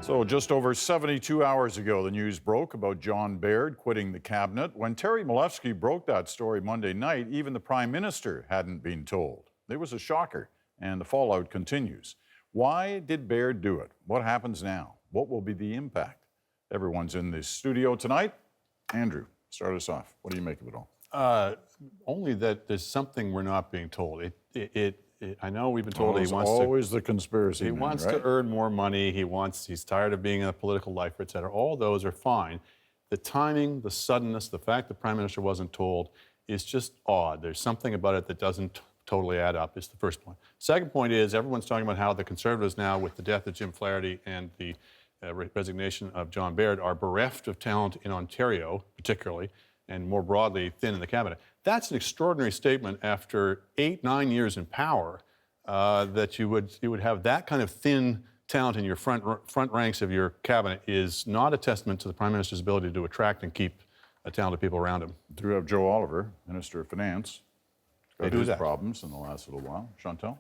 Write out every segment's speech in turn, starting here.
So just over 72 hours ago, the news broke about John Baird quitting the cabinet. When Terry Milewski broke that story Monday night, even the Prime Minister hadn't been told. It was a shocker, and the fallout continues. Why did Baird do it? What happens now? What will be the impact? Everyone's in this studio tonight. Andrew, start us off. What do you make of it all? Only that there's something we're not being told. I know we've been told he wants always the conspiracy. He wants to earn more money. He's tired of being in a political life, et cetera. All those are fine. The timing, the suddenness, the fact the Prime Minister wasn't told is just odd. There's something about it that doesn't totally add up, is the first point. Second point is everyone's talking about how the Conservatives now, with the death of Jim Flaherty and the resignation of John Baird, are bereft of talent in Ontario, particularly, and more broadly, thin in the cabinet. That's an extraordinary statement after 8-9 years in power, that you would have that kind of thin talent in your front ranks of your cabinet is not a testament to the Prime Minister's ability to attract and keep talented people around him. Do have Joe Oliver, Minister of Finance. They do that. Problems in the last little while. Chantal?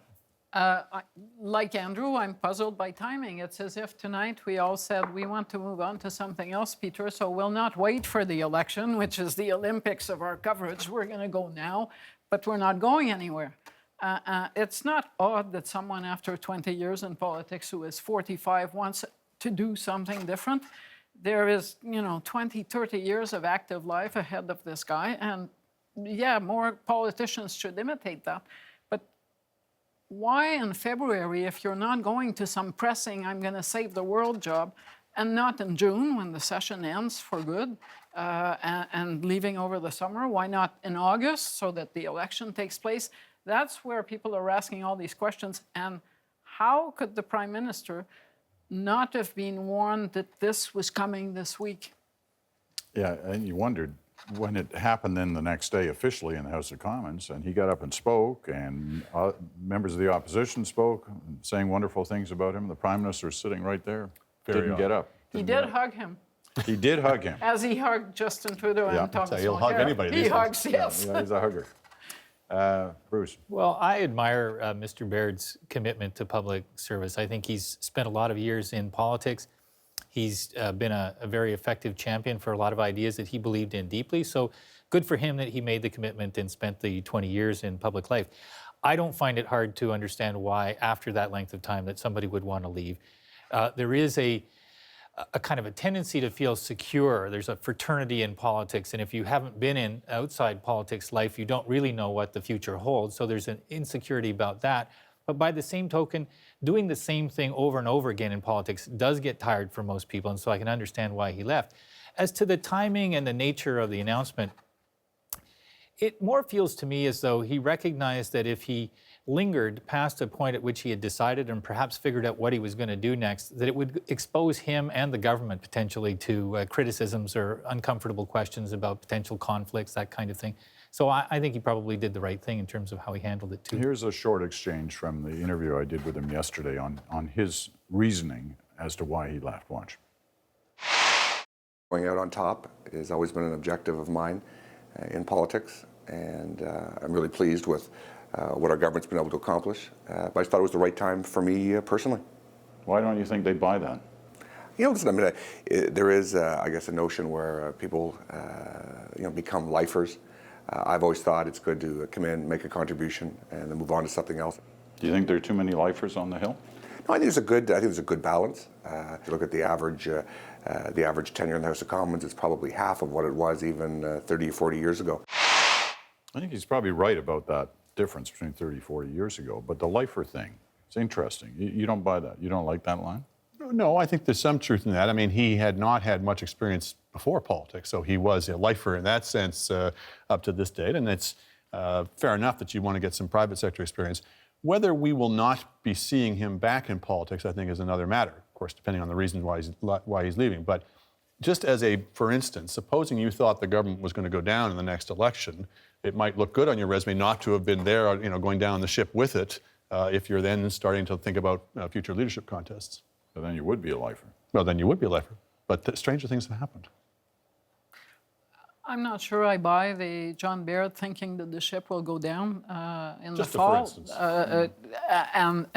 Like Andrew, I'm puzzled by timing. It's as if tonight we all said we want to move on to something else, Peter, so we'll not wait for the election, which is the Olympics of our coverage. We're going to go now, but we're not going anywhere. It's not odd that someone after 20 years in politics who is 45 wants to do something different. There is, 20, 30 years of active life ahead of this guy, and yeah, more politicians should imitate that. Why in February, if you're not going to some pressing I'm going to save the world job, and not in June when the session ends for good and leaving over the summer? Why not in August so that the election takes place? That's where people are asking all these questions. And how could the Prime Minister not have been warned that this was coming this week? Yeah, and you wondered when it happened then the next day officially in the House of Commons, and he got up and spoke, and members of the opposition spoke, saying wonderful things about him. The Prime Minister was sitting right there, didn't get up. He did hug him. He did hug him. As he hugged Justin Trudeau and Thomas Mulcair. He'll hug anybody. He hugs, yes. Yeah, he's a hugger. Bruce? Well, I admire Mr. Baird's commitment to public service. I think he's spent a lot of years in politics. He's been a very effective champion for a lot of ideas that he believed in deeply. So good for him that he made the commitment and spent the 20 years in public life. I don't find it hard to understand why, after that length of time, that somebody would want to leave. There is a kind of a tendency to feel secure. There's a fraternity in politics, and if you haven't been in outside politics life, you don't really know what the future holds. So there's an insecurity about that. But by the same token, doing the same thing over and over again in politics does get tired for most people, and so I can understand why he left. As to the timing and the nature of the announcement, it more feels to me as though he recognized that if he lingered past a point at which he had decided and perhaps figured out what he was going to do next, that it would expose him and the government potentially to criticisms or uncomfortable questions about potential conflicts, that kind of thing. So I think he probably did the right thing in terms of how he handled it, too. Here's a short exchange from the interview I did with him yesterday on his reasoning as to why he left. Watch. Going out on top has always been an objective of mine in politics, and I'm really pleased with what our government's been able to accomplish. But I just thought it was the right time for me personally. Why don't you think they buy that? Listen, I mean, there is, I guess, a notion where people, become lifers. I've always thought it's good to come in, make a contribution, and then move on to something else. Do you think there are too many lifers on the Hill? No, I think there's a good balance. If you look at the average tenure in the House of Commons, it's probably half of what it was even 30 or 40 years ago. I think he's probably right about that difference between 30, 40 years ago. But the lifer thing, it's interesting. You don't buy that. You don't like that line? No, I think there's some truth in that. I mean, he had not had much experience before politics, so he was a lifer in that sense up to this date, and it's fair enough that you want to get some private sector experience. Whether we will not be seeing him back in politics, I think, is another matter, of course, depending on the reasons why he's leaving. But just as for instance, supposing you thought the government was going to go down in the next election, it might look good on your resume not to have been there, going down the ship with it, if you're then starting to think about future leadership contests. But then you would be a lifer. Well, then you would be a lifer. But stranger things have happened. I'm not sure I buy the John Baird thinking that the ship will go down in Just the a for fall. instance.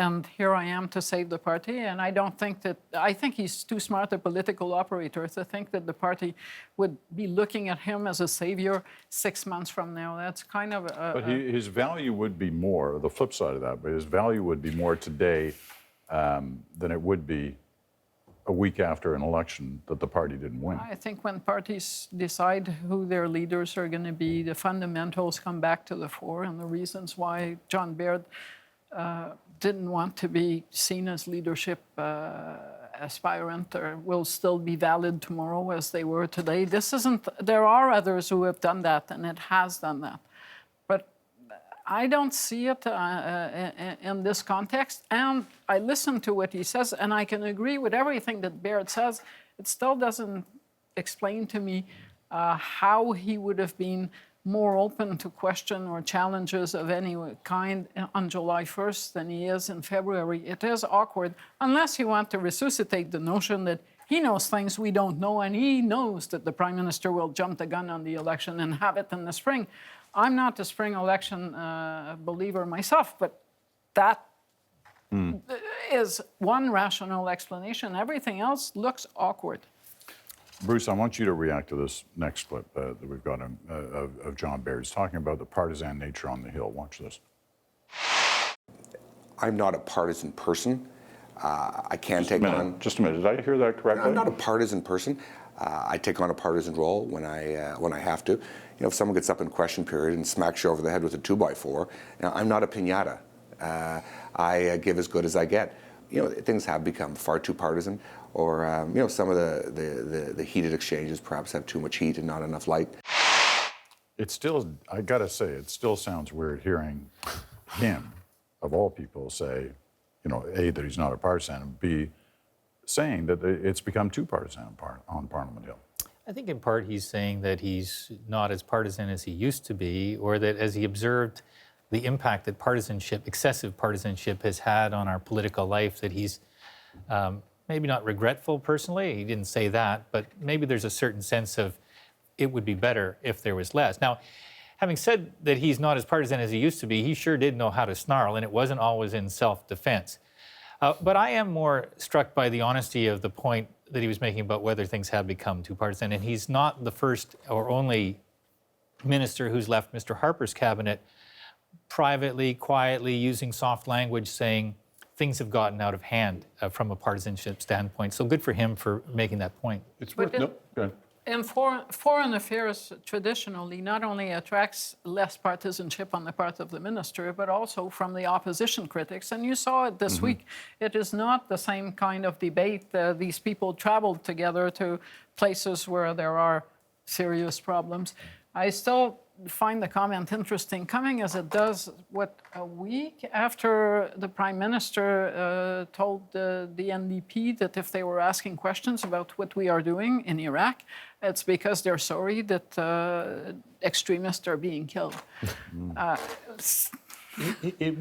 And here I am to save the party. And I don't think that, I think he's too smart a political operator to think that the party would be looking at him as a savior 6 months from now. That's kind of But his value would be more, the flip side of that, but his value would be more today than it would be a week after an election that the party didn't win. I think when parties decide who their leaders are going to be, the fundamentals come back to the fore, and the reasons why John Baird didn't want to be seen as leadership aspirant will still be valid tomorrow as they were today. There are others who have done that, and it has done that. But I don't see it in this context, and I listen to what he says, and I can agree with everything that Baird says. It still doesn't explain to me how he would have been more open to question or challenges of any kind on July 1st than he is in February. It is awkward, unless you want to resuscitate the notion that he knows things we don't know, and he knows that the Prime Minister will jump the gun on the election and have it in the spring. I'm not a spring election believer myself, but that is one rational explanation. Everything else looks awkward. Bruce, I want you to react to this next clip that we've got of John Baird. He's talking about the partisan nature on the Hill. Watch this. I'm not a partisan person. I can take on. Just a minute. Did I hear that correctly? I'm not a partisan person. I take on a partisan role when I have to. You know, if someone gets up in question period and smacks you over the head with a 2x4, I'm not a piñata. I give as good as I get. You know, things have become far too partisan, or you know, some of the heated exchanges perhaps have too much heat and not enough light. It still, I gotta say, it still sounds weird hearing him, of all people, say, you know, A, that he's not a partisan, and B, saying that it's become too partisan on Parliament Hill. I think in part he's saying that he's not as partisan as he used to be, or that as he observed the impact that partisanship, excessive partisanship, has had on our political life, that he's maybe not regretful personally, he didn't say that, but maybe there's a certain sense of it would be better if there was less. Now, having said that he's not as partisan as he used to be, he sure did know how to snarl, and it wasn't always in self-defense. But I am more struck by the honesty of the point that he was making about whether things have become too partisan, and he's not the first or only minister who's left Mr. Harper's cabinet privately, quietly, using soft language, saying things have gotten out of hand from a partisanship standpoint. So good for him for making that point. It's worth, go ahead. And foreign affairs traditionally not only attracts less partisanship on the part of the minister, but also from the opposition critics. And you saw it this week. It is not the same kind of debate. These people traveled together to places where there are serious problems. I still find the comment interesting, coming as it does, a week after the Prime Minister told the NDP that if they were asking questions about what we are doing in Iraq, it's because they're sorry that extremists are being killed. It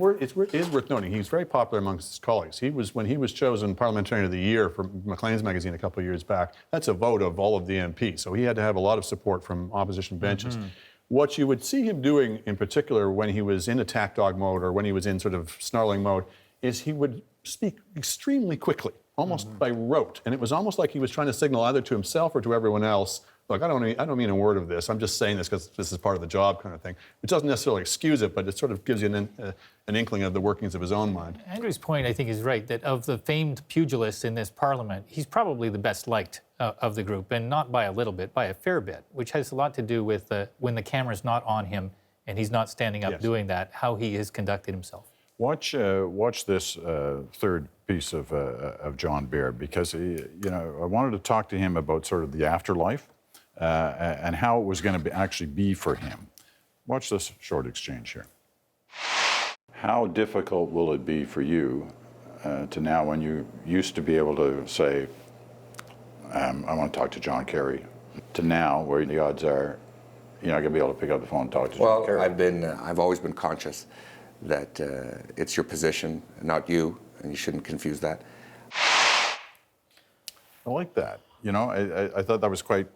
is worth noting, he's very popular amongst his colleagues. When he was chosen Parliamentarian of the Year for Maclean's magazine a couple of years back, that's a vote of all of the MPs. So he had to have a lot of support from opposition benches. What you would see him doing in particular when he was in attack dog mode or when he was in sort of snarling mode is he would speak extremely quickly, almost by rote. And it was almost like he was trying to signal either to himself or to everyone else, look, I don't mean a word of this. I'm just saying this because this is part of the job kind of thing. Which doesn't necessarily excuse it, but it sort of gives you an inkling of the workings of his own mind. Andrew's point, I think, is right, that of the famed pugilists in this parliament, he's probably the best liked of the group, and not by a little bit, by a fair bit, which has a lot to do with when the camera's not on him and he's not standing up doing that, how he has conducted himself. Watch this third piece of John Baird, because I wanted to talk to him about sort of the afterlife and how it was going to actually be for him. Watch this short exchange here. How difficult will it be for you to now, when you used to be able to say, I want to talk to John Kerry, to now where the odds are you're not going to be able to pick up the phone and talk to John Kerry? Well, I've always been conscious that it's your position, not you, and you shouldn't confuse that. I like that. You know, I thought that was quite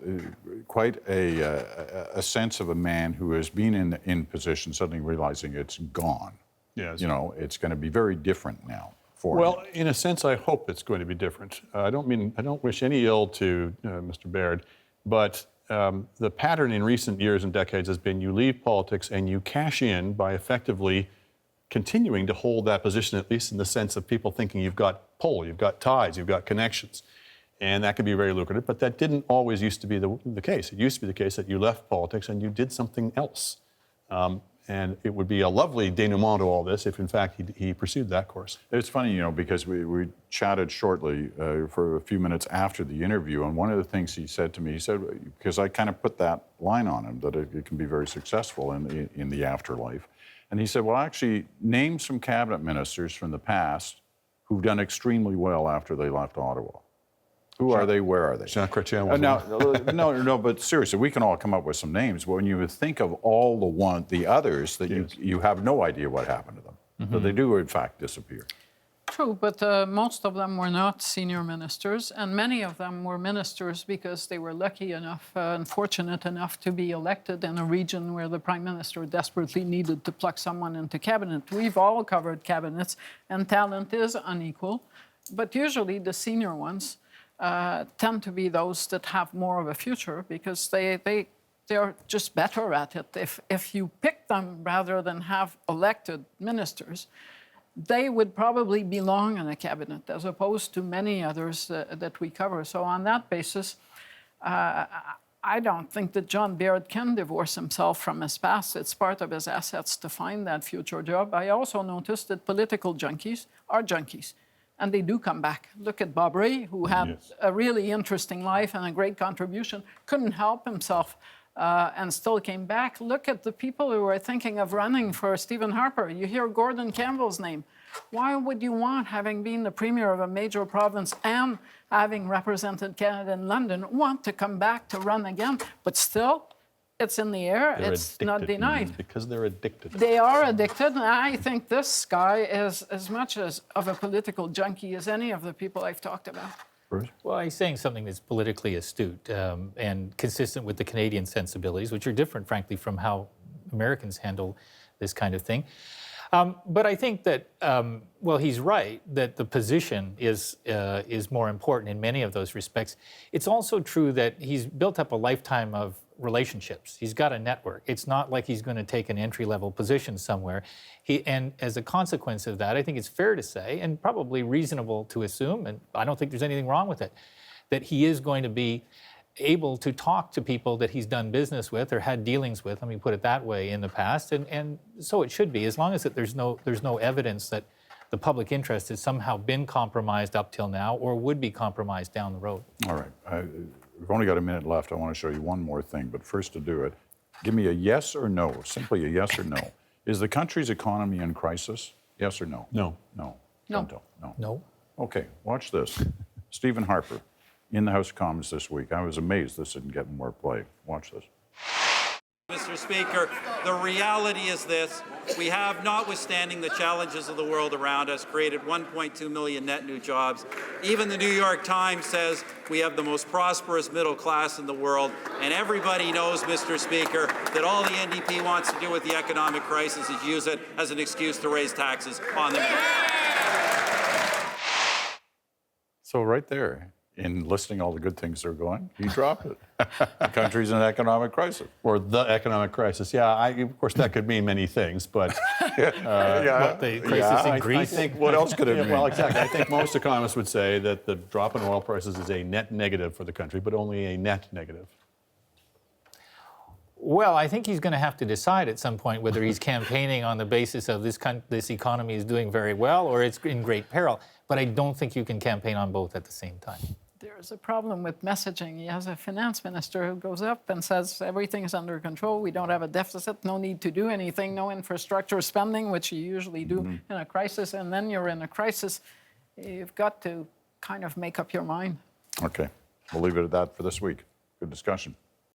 a sense of a man who has been in position, suddenly realizing it's gone. Yes. You know, it's going to be very different now for him. Well, in a sense, I hope it's going to be different. I don't wish any ill to Mr. Baird, but the pattern in recent years and decades has been you leave politics and you cash in by effectively continuing to hold that position, at least in the sense of people thinking you've got pull, you've got ties, you've got connections. And that can be very lucrative, but that didn't always used to be the case. It used to be the case that you left politics and you did something else. And it would be a lovely denouement to all this if, in fact, he pursued that course. It's funny, you know, because we chatted shortly for a few minutes after the interview, and one of the things he said to me, he said, because I kind of put that line on him, that it can be very successful in the afterlife. And he said, well, actually, name some cabinet ministers from the past who've done extremely well after they left Ottawa. Who are they? Where are they? Jean Chrétien wasn't No, but seriously, we can all come up with some names. But when you think of all the others, that you have no idea what happened to them. Mm-hmm. But they do, in fact, disappear. True, but most of them were not senior ministers, and many of them were ministers because they were lucky enough and fortunate enough to be elected in a region where the Prime Minister desperately needed to pluck someone into cabinet. We've all covered cabinets, and talent is unequal, but usually the senior ones tend to be those that have more of a future because they're just better at it. If you pick them rather than have elected ministers, they would probably belong in a cabinet as opposed to many others that we cover. So on that basis, I don't think that John Baird can divorce himself from his past. It's part of his assets to find that future job. I also noticed that political junkies are junkies, and they do come back. Look at Bob Rae, who had a really interesting life and a great contribution, couldn't help himself and still came back. Look at the people who are thinking of running for Stephen Harper. You hear Gordon Campbell's name. Why would you want, having been the premier of a major province and having represented Canada in London, want to come back to run again? But still, it's in the air. It's not denied. Because they're addicted. They are addicted, and I think this guy is as much of a political junkie as any of the people I've talked about. Bruce? Well, he's saying something that's politically astute and consistent with the Canadian sensibilities, which are different, frankly, from how Americans handle this kind of thing. But I think that, well, he's right that the position is more important in many of those respects. It's also true that he's built up a lifetime of relationships. He's got a network. It's not like he's going to take an entry-level position somewhere. And as a consequence of that, I think it's fair to say, and probably reasonable to assume, and I don't think there's anything wrong with it, that he is going to be able to talk to people that he's done business with or had dealings with, let me put it that way, in the past, and so it should be, as long as that there's no evidence that the public interest has somehow been compromised up till now or would be compromised down the road. All right. We've only got a minute left. I want to show you one more thing, but first to do it, give me a yes or no, simply a yes or no. Is the country's economy in crisis? Yes or no? No. No. No. No. No? Okay, watch this. Stephen Harper in the House of Commons this week. I was amazed this didn't get more play. Watch this. Mr. Speaker, the reality is this. We have, notwithstanding the challenges of the world around us, created 1.2 million net new jobs. Even the New York Times says we have the most prosperous middle class in the world. And everybody knows, Mr. Speaker, that all the NDP wants to do with the economic crisis is use it as an excuse to raise taxes on the middle class. So right there, in listing all the good things that are going, he dropped it. The country's in an economic crisis. Or the economic crisis. Yeah, of course, that could mean many things, but... The crisis in Greece? I think, what else could it mean? Well, exactly. I think most economists would say that the drop in oil prices is a net negative for the country, but only a net negative. Well, I think he's going to have to decide at some point whether he's campaigning on the basis of this economy is doing very well or it's in great peril. But I don't think you can campaign on both at the same time. There's a problem with messaging. He has a finance minister who goes up and says everything is under control, we don't have a deficit, no need to do anything, no infrastructure spending, which you usually do in a crisis, and then you're in a crisis. You've got to kind of make up your mind. Okay, we'll leave it at that for this week. Good discussion.